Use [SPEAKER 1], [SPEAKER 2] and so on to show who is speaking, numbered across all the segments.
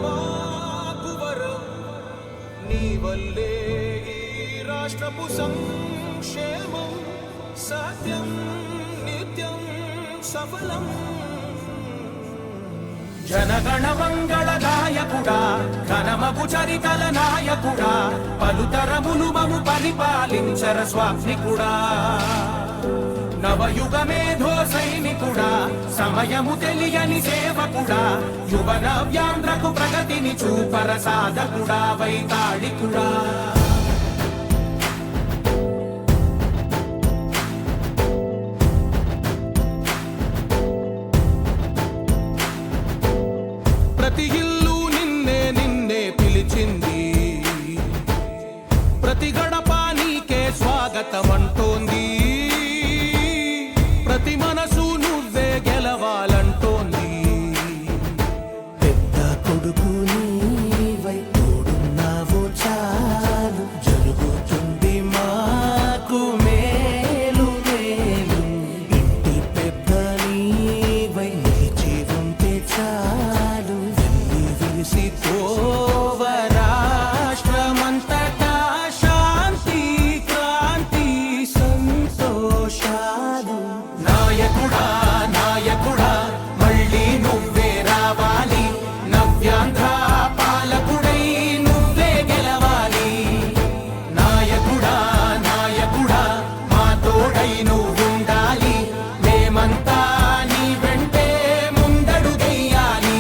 [SPEAKER 1] మాకువరం నీ వల్లే ఈ రాష్ట్రపు సంక్షేమం సత్యం నిత్యం సఫలం జనగణ మంగళ నాయకుడా ఘనమగు చరితల నాయకుడా పలుతరములు మము పరిపాలించర స్వామికుడా నవయుగ మేధో సైనికుడా సమయము తెలియని సేవకుడా యువన వ్యాంధ్రకు ప్రగతిని చూపర సాధకుడా వైతాళికుడా ప్రతి ఇల్లు నిన్నే నిన్నే పిలిచింది ప్రతి గడప నీకే స్వాగతం అంటోంది ప్రతి మనసు నువ్వే గెలవాలంటోంది
[SPEAKER 2] పెద్ద కొడుకు నీవై తోడున్నావు చాలు జరుగుతుంది మాకు మేలు మేలు ఇంటి పెద్ద నీవై నిలిచి ఉంటే చాలు వెళ్ళి విలిసి పోవ రాష్ట్రమంతటా శాంతి క్రాంతి సంతోషాలు
[SPEAKER 1] నాయకుడా నాయకుడా మళ్ళీ నువ్వే రావాలి నవ్యాంధ్ర పాలకుడై నువ్వే గెలవాలి నాయకుడా నాయకుడా మా తోడై నువ్వుండాలి మేమంతా నీ వెంటే ముందడుగెయ్యాలి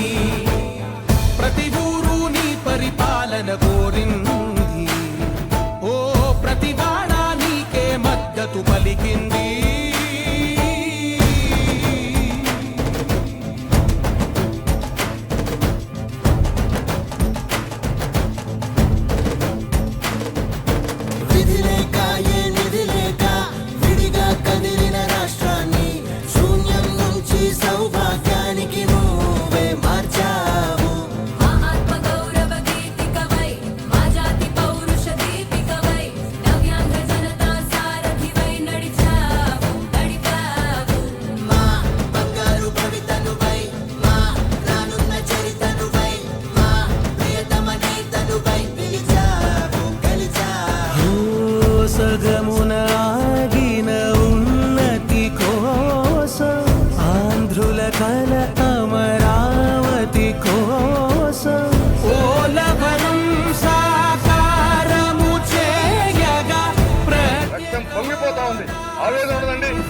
[SPEAKER 1] ప్రతి ఊరు నీ పరిపాలన కోరింది ఓ ప్రతి వాడ నీకే మద్దతు పలికింది
[SPEAKER 2] విధి లేక ఏ నిధి లేక విడిగా కదిలిన రాష్ట్రాన్ని శూన్యం నుంచి సౌభాగ్యానికి నువ్వే మార్చావు
[SPEAKER 3] మా ఆత్మ గౌరవ గీతికవై మా జాతి పౌరుష దీపికవై నవ్యాంధ్ర జనతా సారథివై నడిచావు
[SPEAKER 2] మా బంగారు భవితనువై మా రానున్న చరితనువై మా ప్రియతమ గీతనువై పిలిచావు గెలిచావు సగమున ఆగిన ఉన్నతి కోసం ఆంధ్రుల కల అమరావతి కోసం
[SPEAKER 1] పోలవరం సాకారము చేయగా
[SPEAKER 4] రక్తం పొంగిపోతా ఉంది ఆవేదన ఉండదండి
[SPEAKER 1] ప్రతి